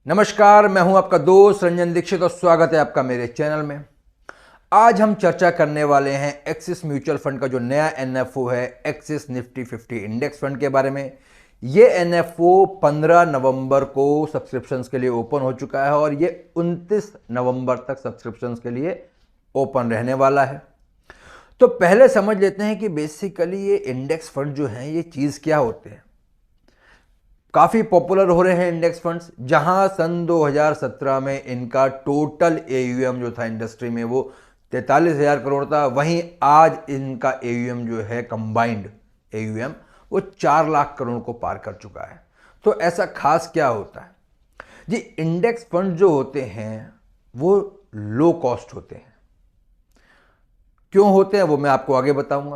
नमस्कार, मैं हूं आपका दोस्त रंजन दीक्षित और स्वागत है आपका मेरे चैनल में। आज हम चर्चा करने वाले हैं एक्सिस म्यूचुअल फंड का जो नया एनएफओ है, एक्सिस निफ्टी 50 इंडेक्स फंड के बारे में। ये एनएफओ 15 नवंबर को सब्सक्रिप्शंस के लिए ओपन हो चुका है और ये 29 नवंबर तक सब्सक्रिप्शंस के लिए ओपन रहने वाला है। तो पहले समझ लेते हैं कि बेसिकली ये इंडेक्स फंड जो हैं, ये चीज़ क्या होते हैं। काफ़ी पॉपुलर हो रहे हैं इंडेक्स फंड्स, जहां सन 2017 में इनका टोटल एयूएम जो था इंडस्ट्री में वो 43,000 करोड़ था। वहीं आज इनका एयूएम जो है, कंबाइंड एयूएम, वो 4 लाख करोड़ को पार कर चुका है। तो ऐसा खास क्या होता है जी? इंडेक्स फंड जो होते हैं वो लो कॉस्ट होते हैं। क्यों होते हैं वो मैं आपको आगे बताऊंगा।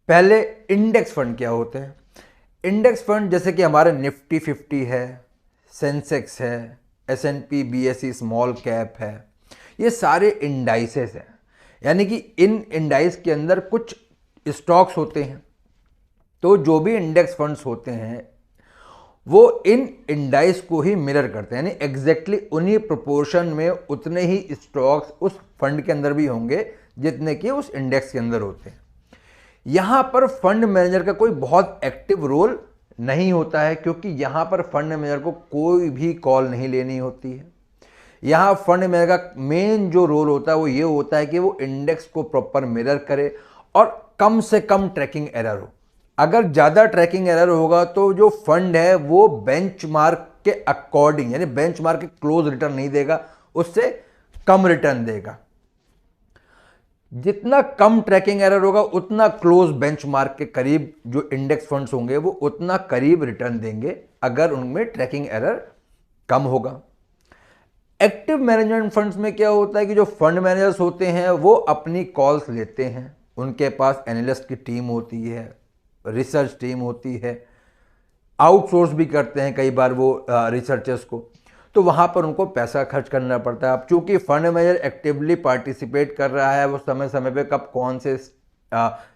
पहले इंडेक्स फंड क्या होते हैं। इंडेक्स फंड जैसे कि हमारे निफ्टी 50 है, सेंसेक्स है, S&P BSE स्मॉल कैप है, ये सारे इंडाइसेस हैं। यानी कि इन इंडाइस के अंदर कुछ स्टॉक्स होते हैं। तो जो भी इंडेक्स फंड्स होते हैं वो इन इंडाइस को ही मिरर करते हैं, यानी एग्जैक्टली उन्हीं प्रोपोर्शन में उतने ही स्टॉक्स उस फंड के अंदर भी होंगे जितने कि उस इंडेक्स के अंदर होते हैं। यहां पर फंड मैनेजर का कोई बहुत एक्टिव रोल नहीं होता है, क्योंकि यहां पर फंड मैनेजर को कोई भी कॉल नहीं लेनी होती है। यहां फंड मैनेजर का मेन जो रोल होता है वो ये होता है कि वो इंडेक्स को प्रॉपर मिरर करे और कम से कम ट्रैकिंग एरर हो। अगर ज़्यादा ट्रैकिंग एरर होगा तो जो फंड है वो बेंचमार्क के अकॉर्डिंग, यानी बेंचमार्क के क्लोज रिटर्न नहीं देगा, उससे कम रिटर्न देगा। जितना कम ट्रैकिंग एरर होगा उतना क्लोज बेंचमार्क के करीब जो इंडेक्स फंड्स होंगे वो उतना करीब रिटर्न देंगे, अगर उनमें ट्रैकिंग एरर कम होगा। एक्टिव मैनेजमेंट फंड्स में क्या होता है कि जो फंड मैनेजर्स होते हैं वो अपनी कॉल्स लेते हैं। उनके पास एनालिस्ट की टीम होती है, रिसर्च टीम होती है, आउटसोर्स भी करते हैं कई बार वो रिसर्चर्स को। तो वहाँ पर उनको पैसा खर्च करना पड़ता है। अब चूंकि फंड मैनेजर एक्टिवली पार्टिसिपेट कर रहा है, वो समय समय पे कब कौन से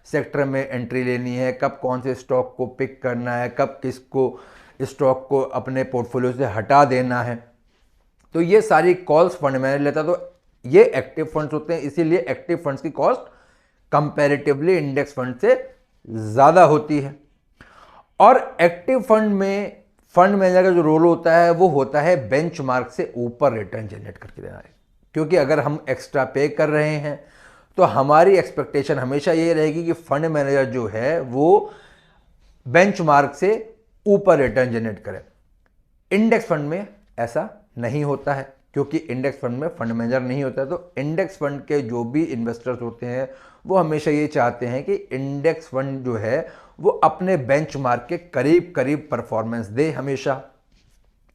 सेक्टर में एंट्री लेनी है, कब कौन से स्टॉक को पिक करना है, कब किसको स्टॉक को अपने पोर्टफोलियो से हटा देना है, तो ये सारी कॉल्स फंड मैनेजर लेता है। तो ये एक्टिव फंड्स होते हैं, इसीलिए एक्टिव फंड्स की कॉस्ट कंपैरेटिवली इंडेक्स फंड से ज़्यादा होती है। और एक्टिव फंड में फंड मैनेजर का जो रोल होता है वो होता है बेंचमार्क से ऊपर रिटर्न जनरेट करके देना है। क्योंकि अगर हम एक्स्ट्रा पे कर रहे हैं तो हमारी एक्सपेक्टेशन हमेशा ये रहेगी कि फंड मैनेजर जो है वो बेंचमार्क से ऊपर रिटर्न जनरेट करे। इंडेक्स फंड में ऐसा नहीं होता है, क्योंकि इंडेक्स फंड में फंड मैनेजर नहीं होता है। तो इंडेक्स फंड के जो भी इन्वेस्टर्स होते हैं वो हमेशा ये चाहते हैं कि इंडेक्स फंड जो है वो अपने बेंचमार्क के करीब करीब परफॉर्मेंस दे हमेशा।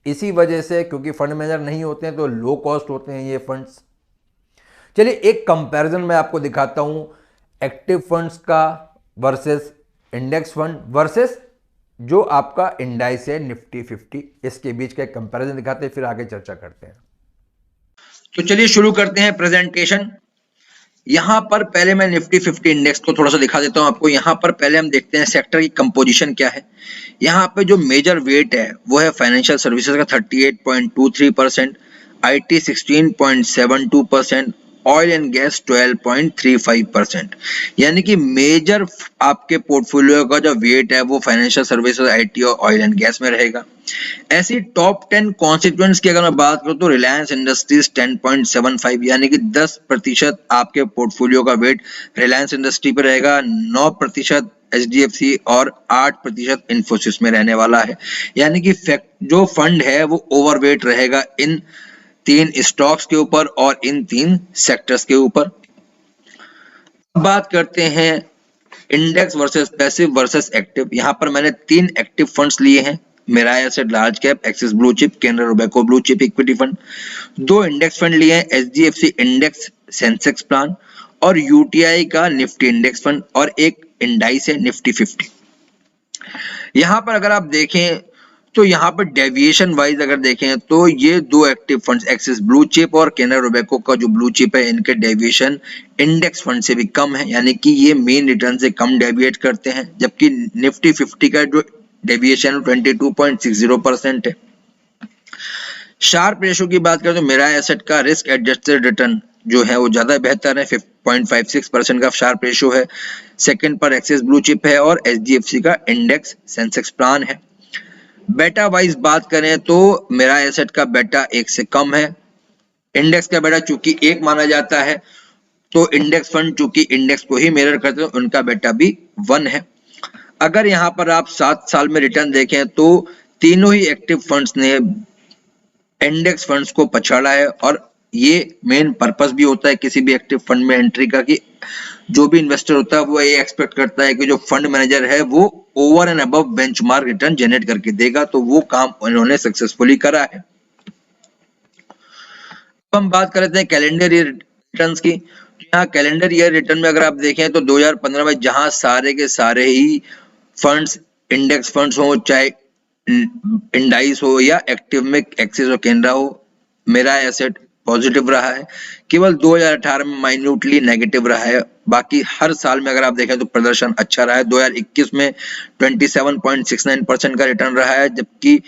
इसी वजह से, क्योंकि फंड मैनेजर नहीं होते हैं तो लो कॉस्ट होते हैं ये फंड्स। चलिए एक कंपैरिजन मैं आपको दिखाता हूं, एक्टिव फंड्स का वर्सेस इंडेक्स फंड वर्सेस जो आपका इंडाइस है निफ्टी 50, इसके बीच का एक कंपैरिजन दिखाते हैं, फिर आगे चर्चा करते हैं। तो चलिए शुरू करते हैं प्रेजेंटेशन। यहाँ पर पहले मैं निफ्टी 50 इंडेक्स को थोड़ा सा दिखा देता हूँ आपको। यहाँ पर पहले हम देखते हैं सेक्टर की कंपोजिशन क्या है। यहाँ पे जो मेजर वेट है वो है फाइनेंशियल सर्विसेज का 38.23%, IT 16.72%, ऑयल एंड गैस 12.35%। यानी कि मेजर आपके पोर्टफोलियो का जो वेट है वो फाइनेंशियल सर्विसेज, IT और ऑयल एंड गैस में रहेगा। ऐसी टॉप 10 कॉन्स्टिट्यूएंट्स की अगर मैं बात करूं तो रिलायंस इंडस्ट्रीज 10.75, यानी कि 10% आपके पोर्टफोलियो का वेट रिलायंस इंडस्ट्री पे रहेगा। 9% HDFC और 8% इन्फोसिस में रहने वाला है। यानी कि जो फंड है वो ओवरवेट रहेगा इन 3 स्टॉक्स के ऊपर और इन 3 सेक्टर्स के ऊपर। बात करते हैं index versus passive versus active. यहाँ पर मैंने 3 एक्टिव फंड्स लिए हैं, Mirae asset large cap, Axis blue chip, Canara Robeco blue chip equity fund. 2 index fund लिए हैं, HDFC इंडेक्स सेंसेक्स प्लान और UTI का निफ्टी इंडेक्स फंड, और एक इंडाइस है निफ्टी 50। यहाँ पर अगर आप देखें तो यहाँ पर डेविएशन वाइज अगर देखें तो ये 2 active funds axis blue chip और कैनरा रोबेको का जो ब्लू चिप है, इनके डेविएशन इंडेक्स फंड से भी कम है, यानी कि ये मेन रिटर्न से कम डेविएट करते हैं। जबकि निफ्टी 50 का जो डेविएशन 22.60% है। शार्प रेशो की बात करें तो मेरा एसेट का रिस्क एडजस्टेड रिटर्न जो है वो ज्यादा बेहतर है, 0.56% का शार्प रेशो है। सेकंड पर एक्सिस ब्लू चिप है और एचडीएफसी का इंडेक्स सेंसेक्स प्लान है। बेटा वाइज बात करें तो मेरा एसेट का बेटा 1 से कम है। इंडेक्स का बेटा चूंकि 1 माना जाता है, तो इंडेक्स फंड चूंकि इंडेक्स को ही मिरर करते हैं, उनका बेटा भी 1 है। अगर यहाँ पर आप 7 साल में रिटर्न देखें तो तीनों ही एक्टिव फंड्स ने इंडेक्स फंड्स को पछाड़ा है, और ये मेन पर्पस भी होता है किसी भी एक्टिव फंड में एंट्री का, कि जो भी इन्वेस्टर होता है वो ये एक्सपेक्ट करता है कि जो फंड मैनेजर है वो over and above benchmark return generate करके देगा, तो वो काम उन्होंने सक्सेसफुली करा है। अब हम बात कर लेते हैं कैलेंडर ईयर रिटर्न्स की। यहाँ कैलेंडर ईयर रिटर्न में अगर आप देखें तो 2015 में जहां सारे के सारे ही फंड्स, इंडेक्स फंड्स हो, चाहे इंडाइस हो या एक्टिव में एक्सिस और केनरा हो, मेरा एसेट पॉजिटिव रहा है। केवल 2018 में माइन्यूटली नेगेटिव रहा है, बाकी हर साल में अगर आप देखें तो प्रदर्शन अच्छा रहा है। 2021 में 27.69% का रिटर्न रहा है, जबकि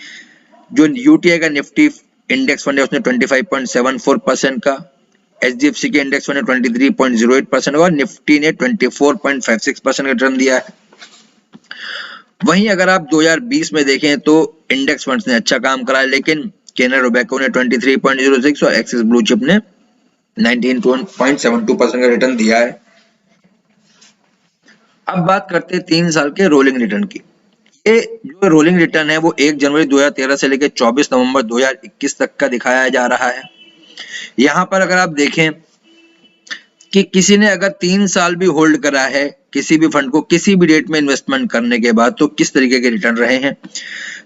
जो यूटीआई का निफ्टी इंडेक्स फंड है उसने 25.74% का, एचडीएफसी के इंडेक्स फंड ने 23.08% और निफ्टी ने 24.56% का रिटर्न दिया है। वहीं अगर आप 2020 में देखें तो इंडेक्स फंड्स ने अच्छा काम करा है, लेकिन केनरा रोबेको ने 23.06 और एक्सिस ब्लू चिप ने 19.72% का रिटर्न दिया है। अब बात करते हैं 3 साल के रोलिंग रिटर्न की। ये जो रोलिंग रिटर्न है वो 1 जनवरी 2013 से लेकर 24 नवंबर 2021 तक का दिखाया जा रहा है। यहाँ पर अगर आप देखें कि किसी ने अगर 3 साल भी होल्ड करा है किसी भी फंड को किसी भी डेट में इन्वेस्टमेंट करने के बाद, तो किस तरीके के रिटर्न रहे हैं।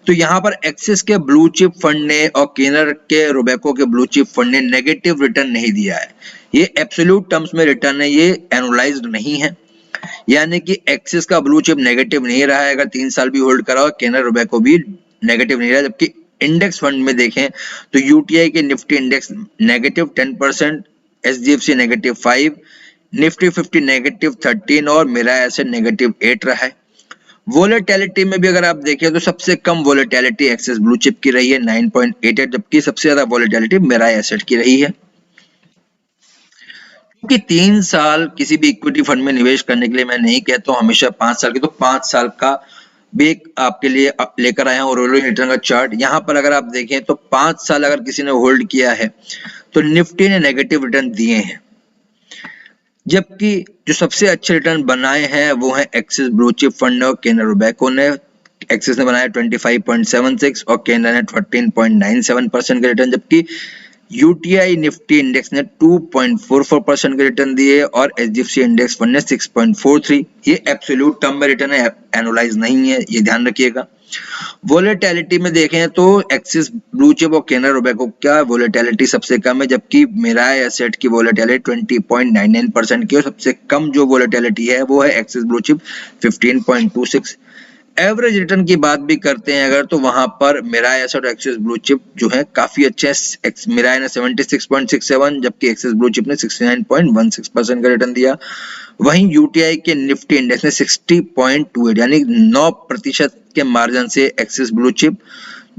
तो यहाँ पर एक्सिस के ब्लू चिप फंड ने और केनर के रोबेको के ब्लू चिप फंड ने नेगेटिव रिटर्न नहीं दिया है। ये एब्सोल्यूट टर्म्स में रिटर्न है, ये एनुअलाइज्ड नहीं है, यानी कि एक्सिस का ब्लू चिप नेगेटिव नहीं रहा है अगर 3 साल भी होल्ड करा, और केनर रोबेको भी नेगेटिव नहीं रहा। जबकि इंडेक्स फंड में देखें तो यूटीआई के Nifty index negative 10%, HDFC negative 5, Nifty 50 negative 13 और मेरा एसेट नेगेटिव 8 रहा है। वोलेटिलिटी में भी अगर आप देखें तो सबसे कम वोलेटिलिटी एक्सिस ब्लू चिप की रही है 9.88, जबकि सबसे ज्यादा वोलेटिलिटी मेरा एसेट की रही है। क्योंकि 3 साल किसी भी इक्विटी फंड में निवेश करने के लिए मैं नहीं कहता हूं हमेशा 5 साल की, तो 5 साल का भी आपके लिए लेकर आया हूं रोलिंग रिटर्न का चार्ट। यहाँ पर अगर आप देखें तो 5 साल अगर किसी ने होल्ड किया है तो निफ्टी ने नेगेटिव रिटर्न दिए हैं, जबकि जो सबसे अच्छे रिटर्न बनाए हैं वो है एक्सिस ब्लू चिप फंड और केनरा रोबेको ने। एक्सिस ने बनाया 25.76 और केनरा ने 13.97% का रिटर्न, जबकि यूटीआई निफ्टी इंडेक्स ने 2.44% के रिटर्न दिए और एचडीएफसी इंडेक्स फंड ने 6.43। ये एब्सोल्यूट टर्म में रिटर्न है, एनुअलाइज नहीं है, ये ध्यान रखिएगा। वोलेटिलिटी में देखें तो एक्सिस ब्लू चिप और केनरा रोबेको का वोलेटिलिटी सबसे कम है, जबकि मेरा एसेट की वोलेटिलिटी 20.99% की, और सबसे कम जो वोलेटिलिटी है वो है axis blue chip 15.26। Average return की बात भी करते हैं अगर, तो वहां पर मेरा एसेट और एक्सिस ब्लू चिप जो है काफी अच्छे हैं। मेरा ने 76.67 जबकि एक्सिस ब्लू चिप ने 69.16% का रिटर्न दिया। वहीं यूटीआई के निफ्टी इंडेक्स ने 60.28 यानी 9% के मार्जिन से एक्सिस ब्लू चिप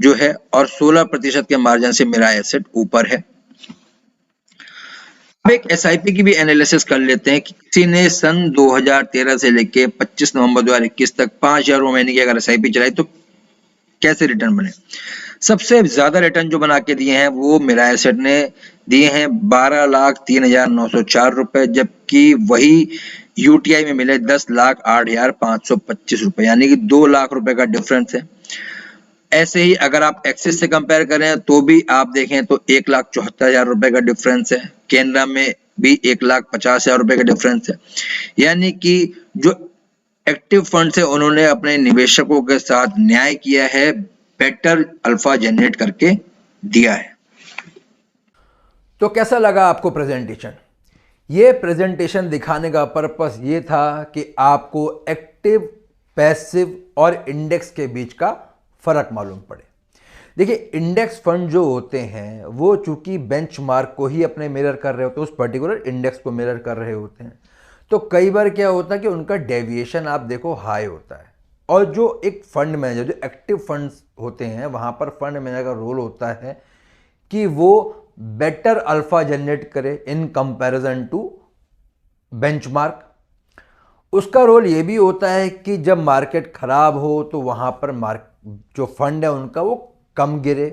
जो है और 16% के मार्जिन से मेरा एसेट ऊपर है। अब एक एसआईपी की भी एनालिसिस कर लेते हैं कि किसी ने सन 2013 से लेके 25 नवंबर 2021 तक 5000 महीने की अगर एसआईपी चलाई तो कैसे रिटर्न बने। सबसे ज्यादा रिटर्न जो बना के दिए हैं वो मेरा एसेट ने दिए हैं 12,03,904 रुपए, जबकि वही यूटीआई में मिले 10,08,525 रुपए, यानी कि 2 लाख रुपए का डिफरेंस है। ऐसे ही अगर आप एक्सिस से कंपेयर करें तो भी आप देखें तो 1,74,000 रुपए का डिफरेंस है, केनरा में भी 1,50,000 रुपए का डिफरेंस है। यानी कि जो एक्टिव फंड से उन्होंने अपने निवेशकों के साथ न्याय किया है, बेटर अल्फा जनरेट करके दिया है। तो कैसा लगा आपको प्रेजेंटेशन? ये प्रेजेंटेशन दिखाने का पर्पस ये था कि आपको एक्टिव, पैसिव और इंडेक्स के बीच का फर्क मालूम पड़े। देखिए, इंडेक्स फंड जो होते हैं वो चूंकि बेंचमार्क को ही अपने मिरर कर रहे होते हैं, उस पर्टिकुलर इंडेक्स को मिरर कर रहे होते हैं, तो कई बार क्या होता है कि उनका डेविएशन आप देखो हाई होता है। और जो एक फंड मैनेजर, जो एक्टिव फंड्स होते हैं, वहां पर फंड मैनेजर का रोल होता है कि वो बेटर अल्फा जनरेट करे इन कंपैरिजन टू बेंचमार्क। उसका रोल ये भी होता है कि जब मार्केट खराब हो तो वहां पर जो फंड है उनका वो कम गिरे,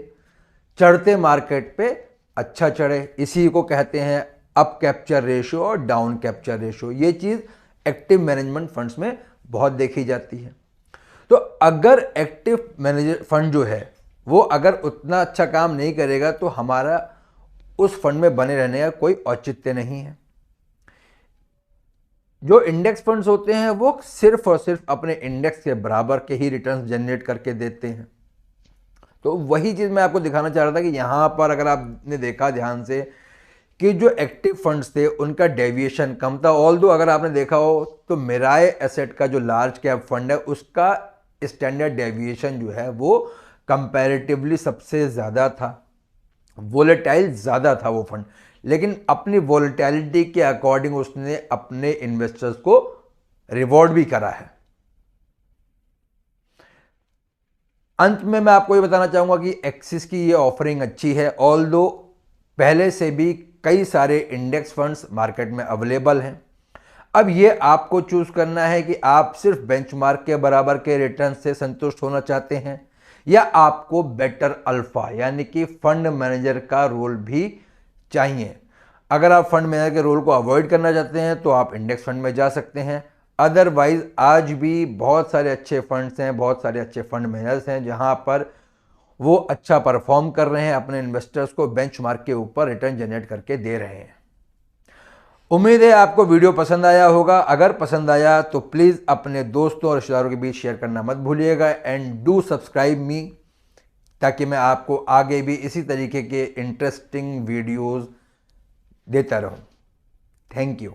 चढ़ते मार्केट पे अच्छा चढ़े। इसी को कहते हैं अप कैप्चर रेशियो और डाउन कैप्चर रेशियो। ये चीज़ एक्टिव मैनेजमेंट फंड्स में बहुत देखी जाती है। तो अगर एक्टिव मैनेजर फंड जो है वो अगर उतना अच्छा काम नहीं करेगा तो हमारा उस फंड में बने रहने का कोई औचित्य नहीं है। जो इंडेक्स फंड्स होते हैं वो सिर्फ और सिर्फ अपने इंडेक्स के बराबर के ही रिटर्न्स जनरेट करके देते हैं। तो वही चीज़ मैं आपको दिखाना चाह रहा था कि यहाँ पर अगर आपने देखा ध्यान से कि जो एक्टिव फंड्स थे उनका डेविएशन कम था। ऑल्दो अगर आपने देखा हो तो मिराय एसेट का जो लार्ज कैप फंड है उसका स्टैंडर्ड डेविएशन जो है वो कंपैरेटिवली सबसे ज़्यादा था, वोलेटाइल ज़्यादा था वो फंड, लेकिन अपनी वोलेटिलिटी के अकॉर्डिंग उसने अपने इन्वेस्टर्स को रिवॉर्ड भी करा है। अंत में मैं आपको ये बताना चाहूंगा कि एक्सिस की ये ऑफरिंग अच्छी है। ऑल्दो पहले से भी कई सारे इंडेक्स फंड्स मार्केट में अवेलेबल हैं। अब ये आपको चूज करना है कि आप सिर्फ बेंचमार्क के बराबर के रिटर्न से संतुष्ट होना चाहते हैं या आपको बेटर अल्फा यानी कि फंड मैनेजर का रोल भी चाहिए। अगर आप फंड मैनेजर के रोल को अवॉइड करना चाहते हैं तो आप इंडेक्स फंड में जा सकते हैं। अदरवाइज आज भी बहुत सारे अच्छे फंड्स हैं, बहुत सारे अच्छे फंड मैनेजर्स हैं जहां पर वो अच्छा परफॉर्म कर रहे हैं, अपने इन्वेस्टर्स को बेंचमार्क के ऊपर रिटर्न जनरेट करके दे रहे हैं। उम्मीद है आपको वीडियो पसंद आया होगा। अगर पसंद आया तो प्लीज़ अपने दोस्तों और रिश्तेदारों के बीच शेयर करना मत भूलिएगा एंड डू सब्सक्राइब मी, ताकि मैं आपको आगे भी इसी तरीके के इंटरेस्टिंग वीडियोस देता रहूं। Thank you.